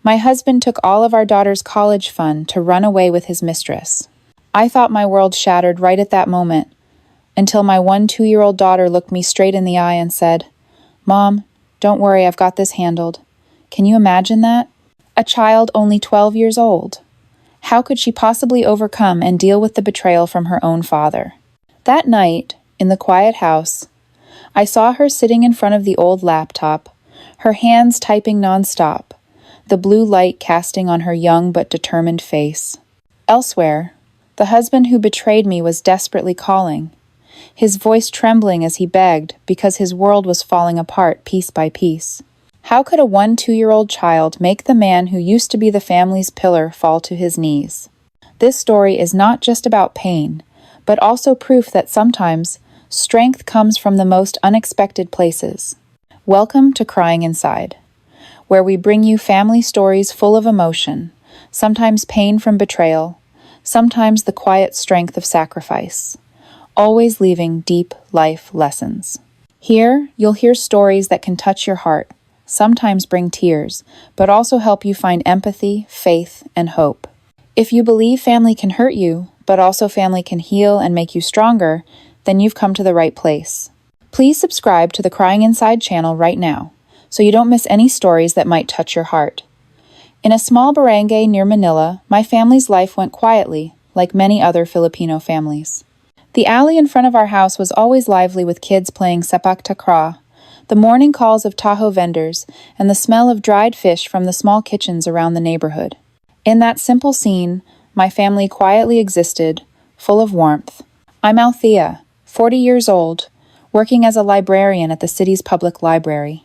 My husband took all of our daughter's college fund to run away with his mistress. I thought my world shattered right at that moment, until my 2-year-old daughter looked me straight in the eye and said, "Mom, don't worry, I've got this handled." Can you imagine that? A child only 12 years old. How could she possibly overcome and deal with the betrayal from her own father? That night, in the quiet house, I saw her sitting in front of the old laptop, her hands typing nonstop, the blue light casting on her young but determined face. Elsewhere, the husband who betrayed me was desperately calling, his voice trembling as he begged because his world was falling apart piece by piece. How could a 2-year-old child make the man who used to be the family's pillar fall to his knees? This story is not just about pain, but also proof that sometimes strength comes from the most unexpected places. Welcome to Crying Inside, where we bring you family stories full of emotion, sometimes pain from betrayal, sometimes the quiet strength of sacrifice, always leaving deep life lessons. Here, you'll hear stories that can touch your heart, sometimes bring tears, but also help you find empathy, faith, and hope. If you believe family can hurt you, but also family can heal and make you stronger, then you've come to the right place. Please subscribe to the Crying Inside channel right now, so you don't miss any stories that might touch your heart. In a small barangay near Manila, my family's life went quietly, like many other Filipino families. The alley in front of our house was always lively with kids playing sepak takraw, the morning calls of taho vendors, and the smell of dried fish from the small kitchens around the neighborhood. In that simple scene, my family quietly existed, full of warmth. I'm Althea, 40 years old, working as a librarian at the city's public library.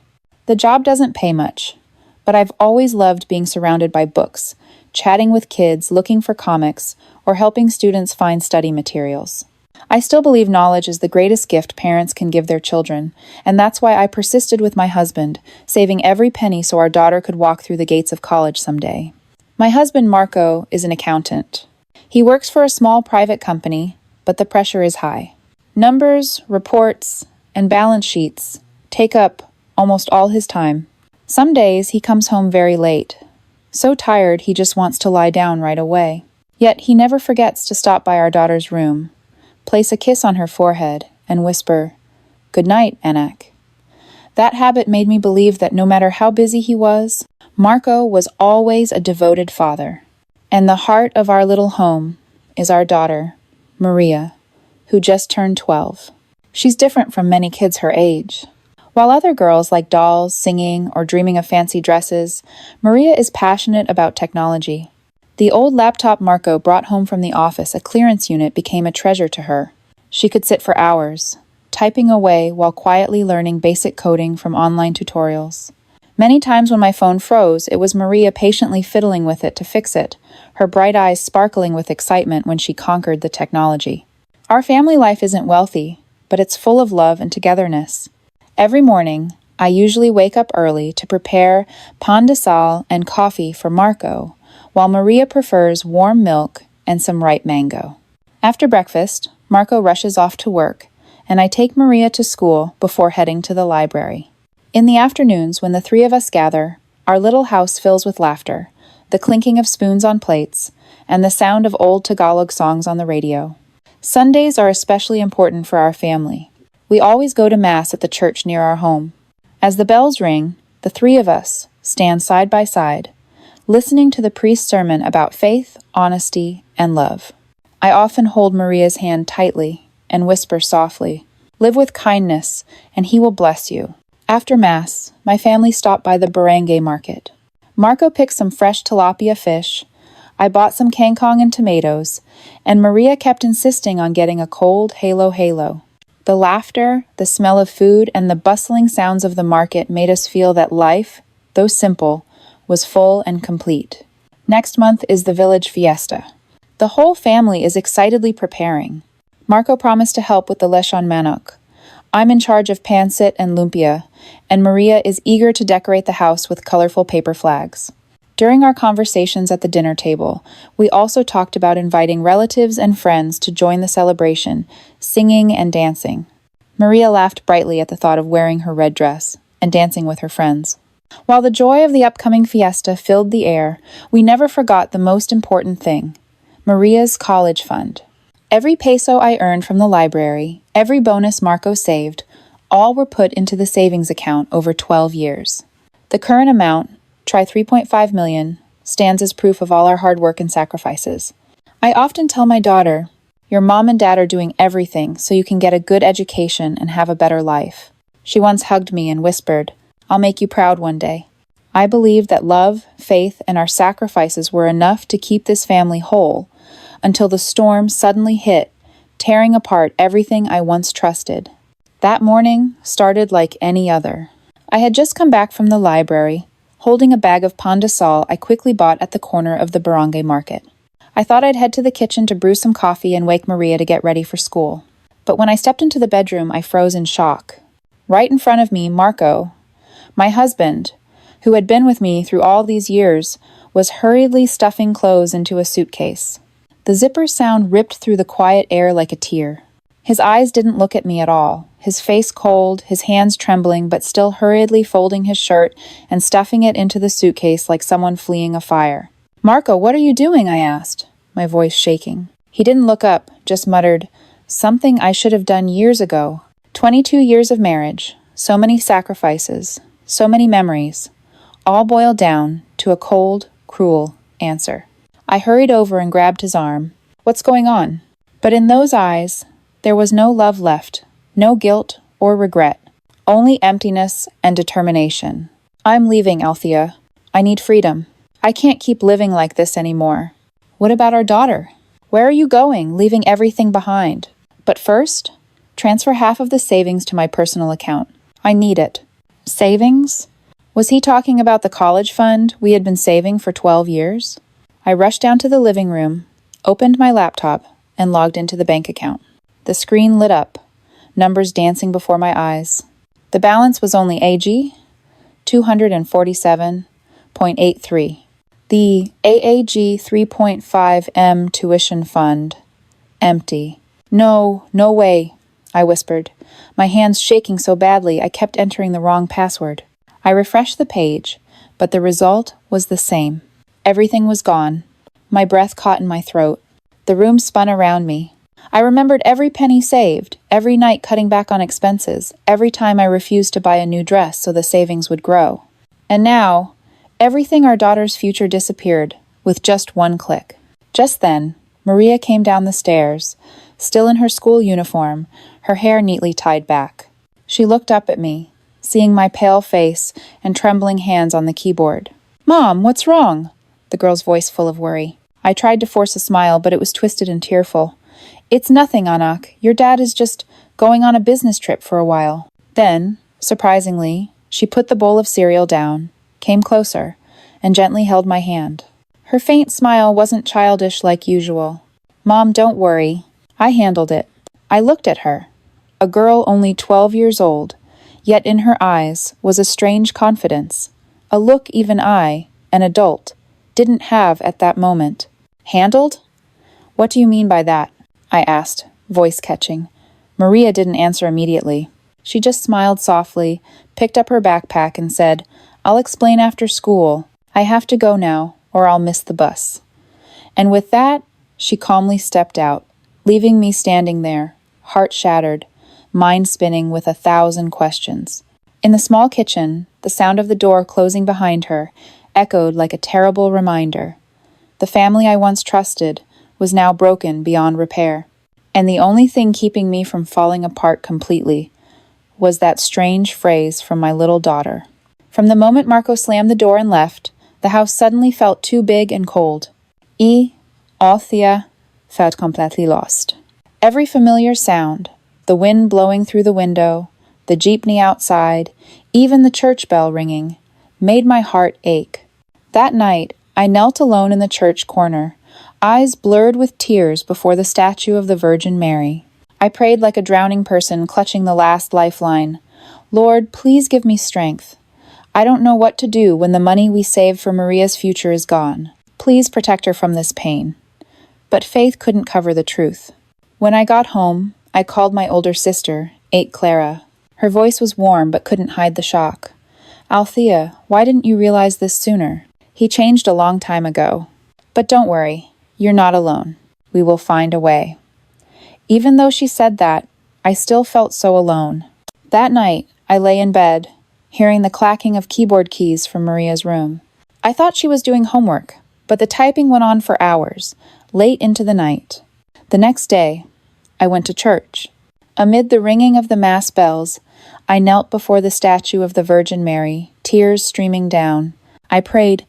The job doesn't pay much, but I've always loved being surrounded by books, chatting with kids, looking for comics, or helping students find study materials. I still believe knowledge is the greatest gift parents can give their children, and that's why I persisted with my husband, saving every penny so our daughter could walk through the gates of college someday. My husband, Marco, is an accountant. He works for a small private company, but the pressure is high. Numbers, reports, and balance sheets take up almost all his time. Some days he comes home very late, so tired he just wants to lie down right away. Yet he never forgets to stop by our daughter's room, place a kiss on her forehead, and whisper, "Good night, Anak." That habit made me believe that no matter how busy he was, Marco was always a devoted father. And the heart of our little home is our daughter, Maria, who just turned 12. She's different from many kids her age. While other girls like dolls, singing, or dreaming of fancy dresses, Maria is passionate about technology. The old laptop Marco brought home from the office, a clearance unit, became a treasure to her. She could sit for hours, typing away while quietly learning basic coding from online tutorials. Many times when my phone froze, it was Maria patiently fiddling with it to fix it, her bright eyes sparkling with excitement when she conquered the technology. Our family life isn't wealthy, but it's full of love and togetherness. Every morning, I usually wake up early to prepare pan de sal and coffee for Marco, while Maria prefers warm milk and some ripe mango. After breakfast, Marco rushes off to work, and I take Maria to school before heading to the library. In the afternoons, when the three of us gather, our little house fills with laughter, the clinking of spoons on plates, and the sound of old Tagalog songs on the radio. Sundays are especially important for our family. We always go to Mass at the church near our home. As the bells ring, the three of us stand side by side, listening to the priest's sermon about faith, honesty, and love. I often hold Maria's hand tightly and whisper softly, "Live with kindness, and he will bless you." After Mass, my family stopped by the barangay market. Marco picked some fresh tilapia fish, I bought some kangkong and tomatoes, and Maria kept insisting on getting a cold halo. The laughter, the smell of food, and the bustling sounds of the market made us feel that life, though simple, was full and complete. Next month is the village fiesta. The whole family is excitedly preparing. Marco promised to help with the lechon manok. I'm in charge of pancit and lumpia, and Maria is eager to decorate the house with colorful paper flags. During our conversations at the dinner table, we also talked about inviting relatives and friends to join the celebration, singing and dancing. Maria laughed brightly at the thought of wearing her red dress and dancing with her friends. While the joy of the upcoming fiesta filled the air, we never forgot the most important thing: Maria's college fund. Every peso I earned from the library, every bonus Marco saved, all were put into the savings account over 12 years. The current amount, try 3.5 million, stands as proof of all our hard work and sacrifices. I often tell my daughter, "Your mom and dad are doing everything so you can get a good education and have a better life." She once hugged me and whispered, "I'll make you proud one day." I believe that love, faith, and our sacrifices were enough to keep this family whole until the storm suddenly hit, tearing apart everything I once trusted. That morning started like any other. I had just come back from the library, holding a bag of pan de sal I quickly bought at the corner of the barangay market. I thought I'd head to the kitchen to brew some coffee and wake Maria to get ready for school. But when I stepped into the bedroom, I froze in shock. Right in front of me, Marco, my husband, who had been with me through all these years, was hurriedly stuffing clothes into a suitcase. The zipper sound ripped through the quiet air like a tear. His eyes didn't look at me at all, his face cold, his hands trembling, but still hurriedly folding his shirt and stuffing it into the suitcase like someone fleeing a fire. "Marco, what are you doing?" I asked, my voice shaking. He didn't look up, just muttered, "Something I should have done years ago." 22 years of marriage, so many sacrifices, so many memories, all boiled down to a cold, cruel answer. I hurried over and grabbed his arm. "What's going on?" But in those eyes, there was no love left, no guilt or regret, only emptiness and determination. "I'm leaving, Althea. I need freedom. I can't keep living like this anymore." "What about our daughter?" "Where are you going, leaving everything behind?" "But first, transfer half of the savings to my personal account. I need it." Savings? Was he talking about the college fund we had been saving for 12 years? I rushed down to the living room, opened my laptop, and logged into the bank account. The screen lit up, numbers dancing before my eyes. The balance was only AG 247.83. The AAG 3.5M tuition fund, empty. No way," I whispered, my hands shaking so badly I kept entering the wrong password. I refreshed the page, but the result was the same. Everything was gone. My breath caught in my throat. The room spun around me. I remembered every penny saved, every night cutting back on expenses, every time I refused to buy a new dress so the savings would grow. And now, everything our daughter's future disappeared, with just one click. Just then, Maria came down the stairs, still in her school uniform, her hair neatly tied back. She looked up at me, seeing my pale face and trembling hands on the keyboard. "Mom, what's wrong?" The girl's voice full of worry. I tried to force a smile, but it was twisted and tearful. "It's nothing, Anak. Your dad is just going on a business trip for a while." Then, surprisingly, she put the bowl of cereal down, came closer, and gently held my hand. Her faint smile wasn't childish like usual. "Mom, don't worry. I handled it." I looked at her, a girl only 12 years old, yet in her eyes was a strange confidence, a look even I, an adult, didn't have at that moment. "Handled? What do you mean by that?" I asked, voice catching. Maria didn't answer immediately. She just smiled softly, picked up her backpack, and said, "I'll explain after school. I have to go now, or I'll miss the bus." And with that, she calmly stepped out, leaving me standing there, heart shattered, mind spinning with 1,000 questions. In the small kitchen, the sound of the door closing behind her echoed like a terrible reminder. The family I once trusted was now broken beyond repair, and the only thing keeping me from falling apart completely was that strange phrase from my little daughter. From the moment Marco slammed the door and left, the house suddenly felt too big and cold. Althea felt completely lost. Every familiar sound, the wind blowing through the window, the jeepney outside, even the church bell ringing, made my heart ache. That night, I knelt alone in the church corner, eyes blurred with tears before the statue of the Virgin Mary. I prayed like a drowning person clutching the last lifeline. "Lord, please give me strength. I don't know what to do when the money we saved for Maria's future is gone. Please protect her from this pain." But faith couldn't cover the truth. When I got home, I called my older sister, 8 Clara. Her voice was warm but couldn't hide the shock. Althea, why didn't you realize this sooner? He changed a long time ago. But don't worry, you're not alone. We will find a way. Even though she said that, I still felt so alone. That night, I lay in bed, hearing the clacking of keyboard keys from Maria's room. I thought she was doing homework, but the typing went on for hours, late into the night. The next day, I went to church. Amid the ringing of the mass bells, I knelt before the statue of the Virgin Mary, tears streaming down. I prayed,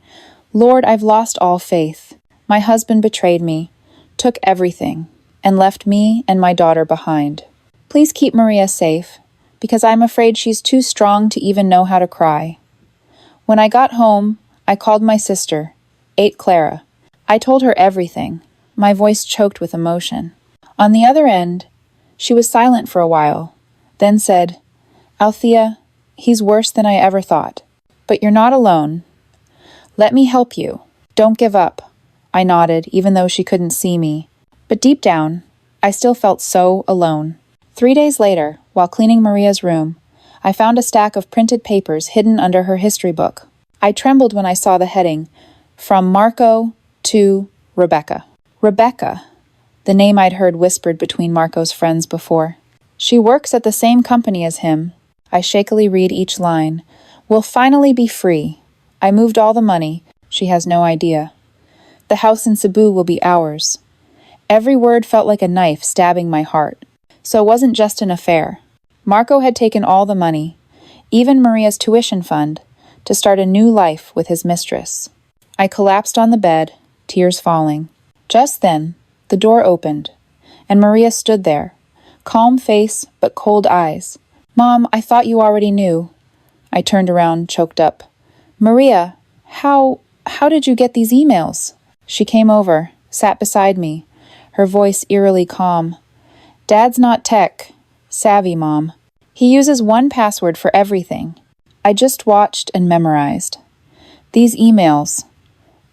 Lord, I've lost all faith. My husband betrayed me, took everything, and left me and my daughter behind. Please keep Maria safe, because I'm afraid she's too strong to even know how to cry. When I got home, I called my sister, Aunt Clara. I told her everything, my voice choked with emotion. On the other end, she was silent for a while, then said, Althea, he's worse than I ever thought. But you're not alone. Let me help you. Don't give up. I nodded, even though she couldn't see me. But deep down, I still felt so alone. 3 days later, while cleaning Maria's room, I found a stack of printed papers hidden under her history book. I trembled when I saw the heading, From Marco to Rebecca. Rebecca, the name I'd heard whispered between Marco's friends before. She works at the same company as him. I shakily read each line. We'll finally be free. I moved all the money. She has no idea. The house in Cebu will be ours. Every word felt like a knife stabbing my heart. So it wasn't just an affair. Marco had taken all the money, even Maria's tuition fund, to start a new life with his mistress. I collapsed on the bed, tears falling. Just then, the door opened, and Maria stood there, calm face but cold eyes. Mom, I thought you already knew. I turned around, choked up. Maria, how did you get these emails? She came over, sat beside me, her voice eerily calm. Dad's not tech savvy, Mom. He uses one password for everything. I just watched and memorized. These emails,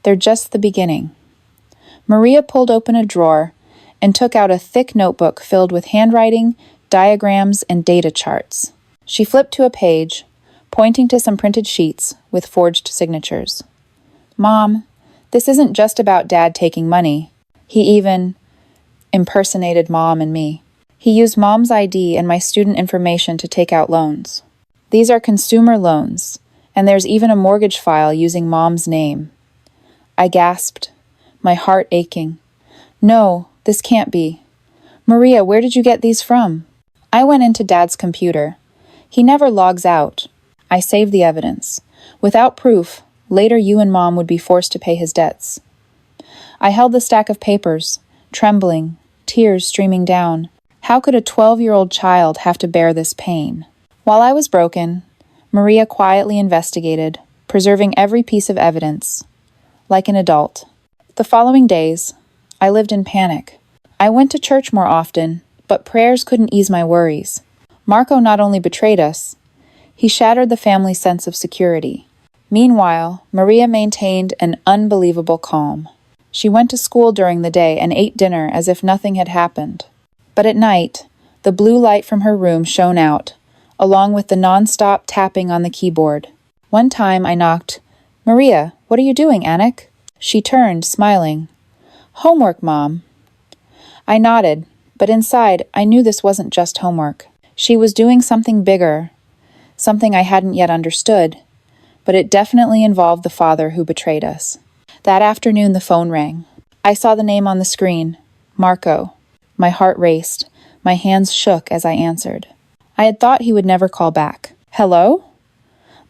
they're just the beginning. Maria pulled open a drawer and took out a thick notebook filled with handwriting, diagrams, and data charts. She flipped to a page, pointing to some printed sheets with forged signatures. Mom, this isn't just about Dad taking money. He even impersonated Mom and me. He used Mom's ID and my student information to take out loans. These are consumer loans, and there's even a mortgage file using Mom's name. I gasped, my heart aching. No, this can't be. Maria, where did you get these from? I went into Dad's computer. He never logs out. I saved the evidence. Without proof, later you and Mom would be forced to pay his debts. I held the stack of papers, trembling, tears streaming down. How could a 12-year-old child have to bear this pain? While I was broken, Maria quietly investigated, preserving every piece of evidence. Like an adult. The following days, I lived in panic. I went to church more often, but prayers couldn't ease my worries. Marco not only betrayed us, he shattered the family's sense of security. Meanwhile, Maria maintained an unbelievable calm. She went to school during the day and ate dinner as if nothing had happened. But at night, the blue light from her room shone out, along with the non-stop tapping on the keyboard. One time I knocked, Maria, what are you doing, Anik? She turned, smiling. Homework, Mom. I nodded, but inside I knew this wasn't just homework. She was doing something bigger, something I hadn't yet understood, but it definitely involved the father who betrayed us. That afternoon the phone rang. I saw the name on the screen, Marco. My heart raced. My hands shook as I answered. I had thought he would never call back. Hello?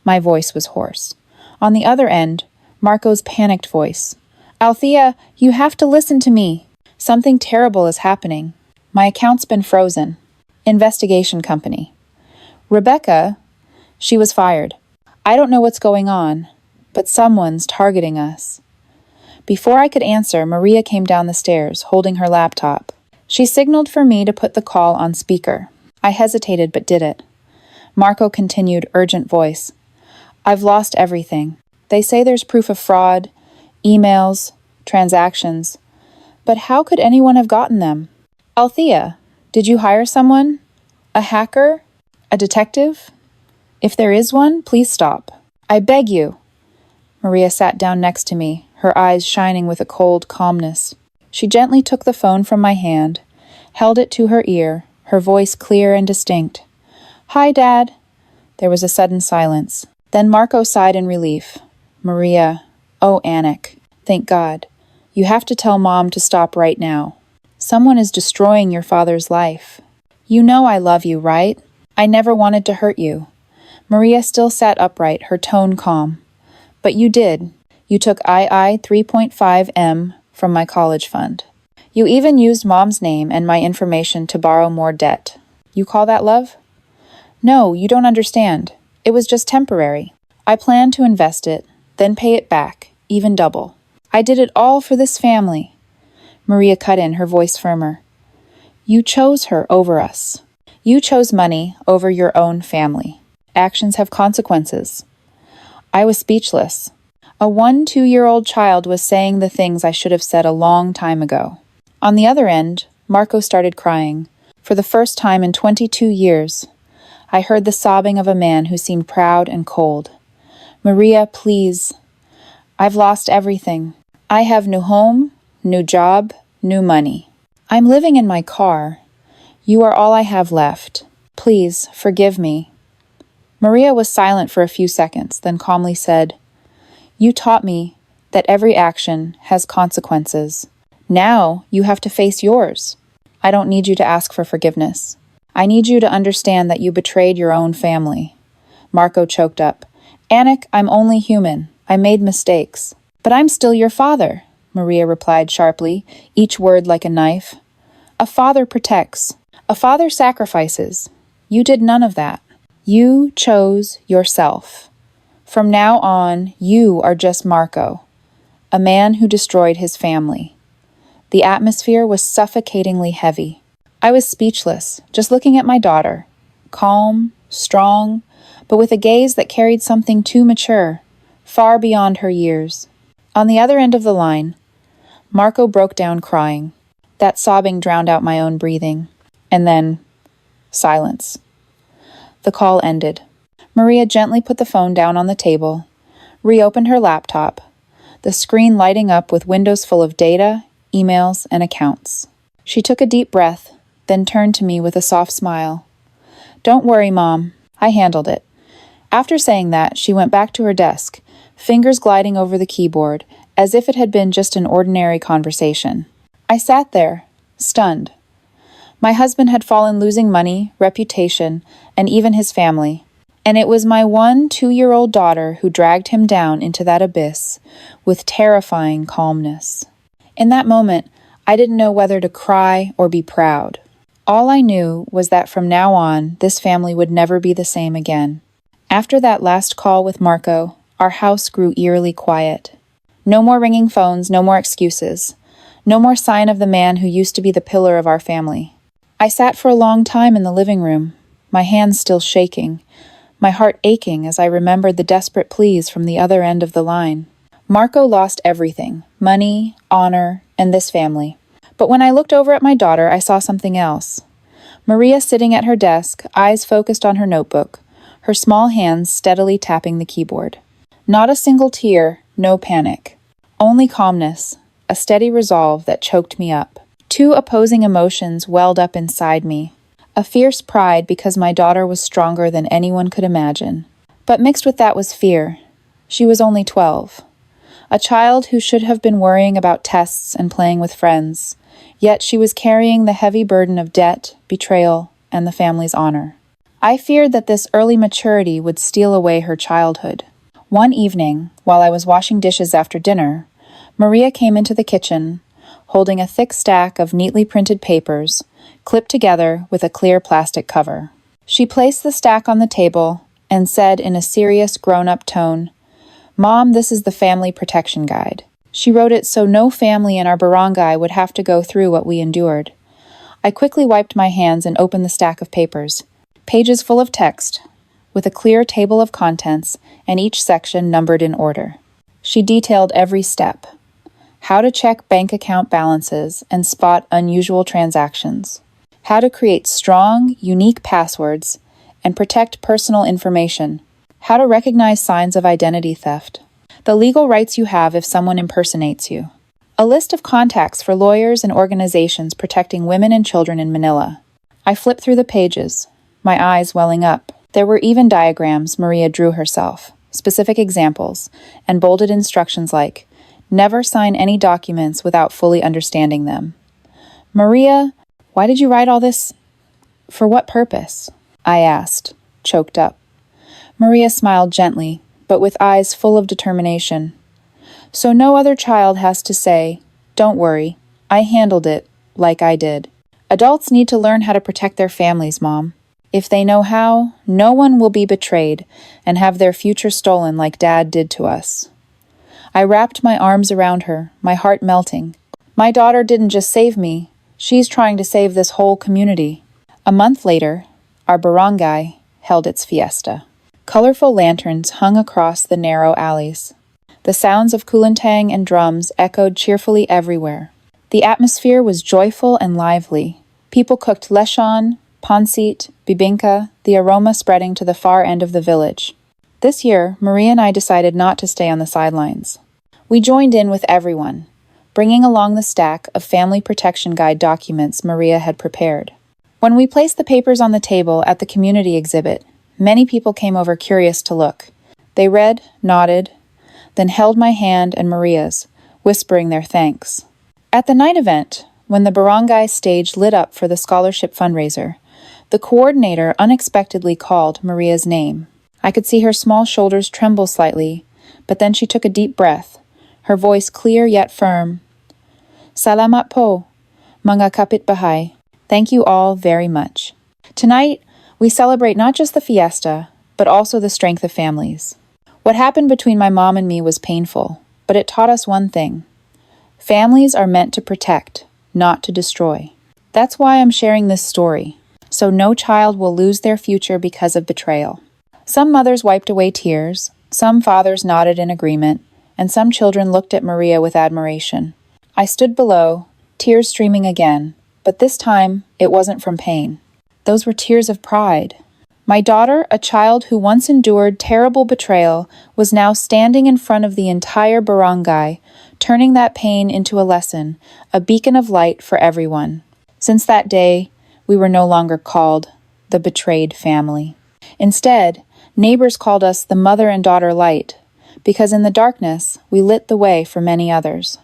My voice was hoarse. On the other end, Marco's panicked voice. Althea, you have to listen to me. Something terrible is happening. My account's been frozen. Investigation company. Rebecca, she was fired. I don't know what's going on, but someone's targeting us. Before I could answer, Maria came down the stairs, holding her laptop. She signaled for me to put the call on speaker. I hesitated but did it. Marco continued, urgent voice. I've lost everything. They say there's proof of fraud, emails, transactions. But how could anyone have gotten them? Althea, did you hire someone? A hacker? A detective? If there is one, please stop. I beg you. Maria sat down next to me, her eyes shining with a cold calmness. She gently took the phone from my hand, held it to her ear, her voice clear and distinct. Hi, Dad. There was a sudden silence. Then Marco sighed in relief. Maria, oh, Anik, thank God. You have to tell Mom to stop right now. Someone is destroying your father's life. You know I love you, right? I never wanted to hurt you. Maria still sat upright, her tone calm. But you did. You took II 3.5M from my college fund. You even used Mom's name and my information to borrow more debt. You call that love? No, you don't understand. It was just temporary. I planned to invest it, then pay it back, even double. I did it all for this family. Maria cut in, her voice firmer. You chose her over us. You chose money over your own family. Actions have consequences. I was speechless. A 2-year-old child was saying the things I should have said a long time ago. On the other end, Marco started crying. For the first time in 22 years, I heard the sobbing of a man who seemed proud and cold. Maria, please. I've lost everything. I have new home, new job, new money. I'm living in my car. You are all I have left. Please, forgive me. Maria was silent for a few seconds, then calmly said, You taught me that every action has consequences. Now you have to face yours. I don't need you to ask for forgiveness. I need you to understand that you betrayed your own family. Marco choked up. Anik, I'm only human. I made mistakes. But I'm still your father, Maria replied sharply, each word like a knife. A father protects. A father sacrifices. You did none of that. You chose yourself. From now on, you are just Marco, a man who destroyed his family. The atmosphere was suffocatingly heavy. I was speechless, just looking at my daughter, calm, strong, but with a gaze that carried something too mature, far beyond her years. On the other end of the line, Marco broke down crying. That sobbing drowned out my own breathing. And then, silence. The call ended. Maria gently put the phone down on the table, reopened her laptop, the screen lighting up with windows full of data, emails, and accounts. She took a deep breath, then turned to me with a soft smile. Don't worry, Mom. I handled it. After saying that, she went back to her desk, fingers gliding over the keyboard, as if it had been just an ordinary conversation. I sat there, stunned. My husband had fallen losing money, reputation, and even his family. And it was my 2-year-old daughter who dragged him down into that abyss with terrifying calmness. In that moment, I didn't know whether to cry or be proud. All I knew was that from now on, this family would never be the same again. After that last call with Marco, our house grew eerily quiet. No more ringing phones, no more excuses. No more sign of the man who used to be the pillar of our family. I sat for a long time in the living room, my hands still shaking, my heart aching as I remembered the desperate pleas from the other end of the line. Marco lost everything, money, honor, and this family. But when I looked over at my daughter, I saw something else. Maria sitting at her desk, eyes focused on her notebook, her small hands steadily tapping the keyboard. Not a single tear, no panic. Only calmness, a steady resolve that choked me up. Two opposing emotions welled up inside me. A fierce pride because my daughter was stronger than anyone could imagine. But mixed with that was fear. She was only 12. A child who should have been worrying about tests and playing with friends. Yet she was carrying the heavy burden of debt, betrayal, and the family's honor. I feared that this early maturity would steal away her childhood. One evening, while I was washing dishes after dinner, Maria came into the kitchen, holding a thick stack of neatly printed papers, clipped together with a clear plastic cover. She placed the stack on the table and said in a serious, grown-up tone, "Mom, this is the Family Protection Guide." She wrote it so no family in our barangay would have to go through what we endured. I quickly wiped my hands and opened the stack of papers, pages full of text, with a clear table of contents and each section numbered in order. She detailed every step. How to check bank account balances and spot unusual transactions. How to create strong, unique passwords and protect personal information. How to recognize signs of identity theft. The legal rights you have if someone impersonates you. A list of contacts for lawyers and organizations protecting women and children in Manila. I flipped through the pages, my eyes welling up. There were even diagrams Maria drew herself, specific examples, and bolded instructions like, never sign any documents without fully understanding them. Maria, why did you write all this? For what purpose? I asked, choked up. Maria smiled gently, but with eyes full of determination. So no other child has to say, don't worry, I handled it like I did. Adults need to learn how to protect their families, Mom. If they know how, no one will be betrayed and have their future stolen like Dad did to us. I wrapped my arms around her, my heart melting. My daughter didn't just save me, she's trying to save this whole community. A month later, our barangay held its fiesta. Colorful lanterns hung across the narrow alleys. The sounds of kulintang and drums echoed cheerfully everywhere. The atmosphere was joyful and lively. People cooked lechon, pancit, bibingka, the aroma spreading to the far end of the village. This year, Maria and I decided not to stay on the sidelines. We joined in with everyone, bringing along the stack of family protection guide documents Maria had prepared. When we placed the papers on the table at the community exhibit, many people came over curious to look. They read, nodded, then held my hand and Maria's, whispering their thanks. At the night event, when the barangay stage lit up for the scholarship fundraiser, the coordinator unexpectedly called Maria's name. I could see her small shoulders tremble slightly, but then she took a deep breath, her voice clear yet firm. Salamat po, mga kapitbahay. Thank you all very much. Tonight, we celebrate not just the fiesta, but also the strength of families. What happened between my mom and me was painful, but it taught us one thing. Families are meant to protect, not to destroy. That's why I'm sharing this story, so no child will lose their future because of betrayal. Some mothers wiped away tears, some fathers nodded in agreement, and some children looked at Maria with admiration. I stood below, tears streaming again, but this time it wasn't from pain. Those were tears of pride. My daughter, a child who once endured terrible betrayal, was now standing in front of the entire barangay, turning that pain into a lesson, a beacon of light for everyone. Since that day, we were no longer called the betrayed family. Instead, neighbors called us the mother and daughter light, because in the darkness, we lit the way for many others.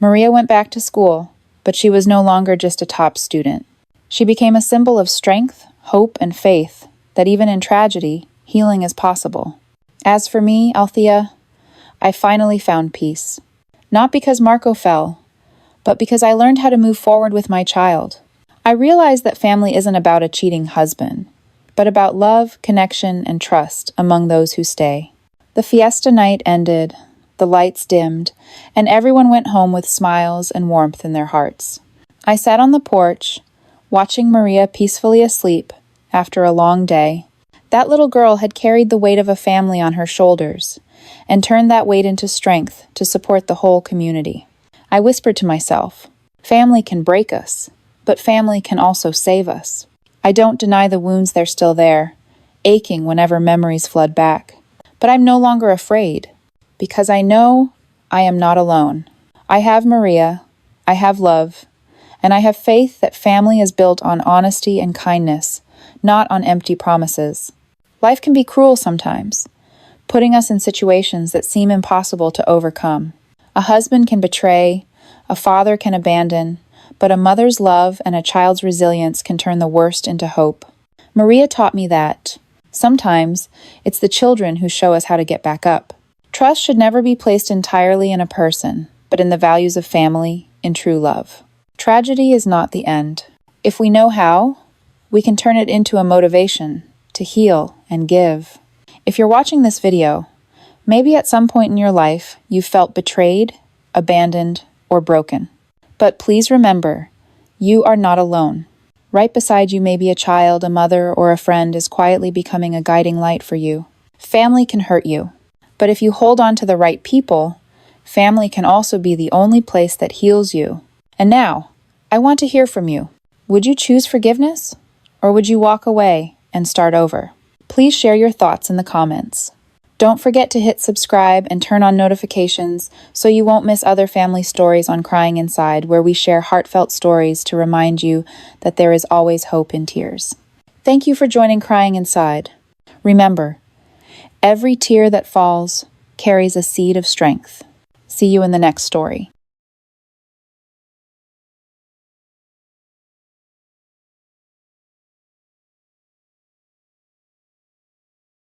Maria went back to school, but she was no longer just a top student. She became a symbol of strength, hope, and faith, that even in tragedy, healing is possible. As for me, Althea, I finally found peace. Not because Marco fell, but because I learned how to move forward with my child. I realized that family isn't about a cheating husband, but about love, connection, and trust among those who stay. The fiesta night ended, the lights dimmed, and everyone went home with smiles and warmth in their hearts. I sat on the porch, watching Maria peacefully asleep after a long day. That little girl had carried the weight of a family on her shoulders and turned that weight into strength to support the whole community. I whispered to myself, family can break us, but family can also save us. I don't deny the wounds, they're still there, aching whenever memories flood back. But I'm no longer afraid, because I know I am not alone. I have Maria, I have love, and I have faith that family is built on honesty and kindness, not on empty promises. Life can be cruel sometimes, putting us in situations that seem impossible to overcome. A husband can betray, a father can abandon, but a mother's love and a child's resilience can turn the worst into hope. Maria taught me that sometimes it's the children who show us how to get back up. Trust should never be placed entirely in a person, but in the values of family, in true love. Tragedy is not the end. If we know how, we can turn it into a motivation to heal and give. If you're watching this video, maybe at some point in your life you felt betrayed, abandoned, or broken. But please remember, you are not alone. Right beside you may be a child, a mother, or a friend is quietly becoming a guiding light for you. Family can hurt you, but if you hold on to the right people, family can also be the only place that heals you. And now, I want to hear from you. Would you choose forgiveness? Or would you walk away and start over? Please share your thoughts in the comments. Don't forget to hit subscribe and turn on notifications so you won't miss other family stories on Crying Inside, where we share heartfelt stories to remind you that there is always hope in tears. Thank you for joining Crying Inside. Remember, every tear that falls carries a seed of strength. See you in the next story.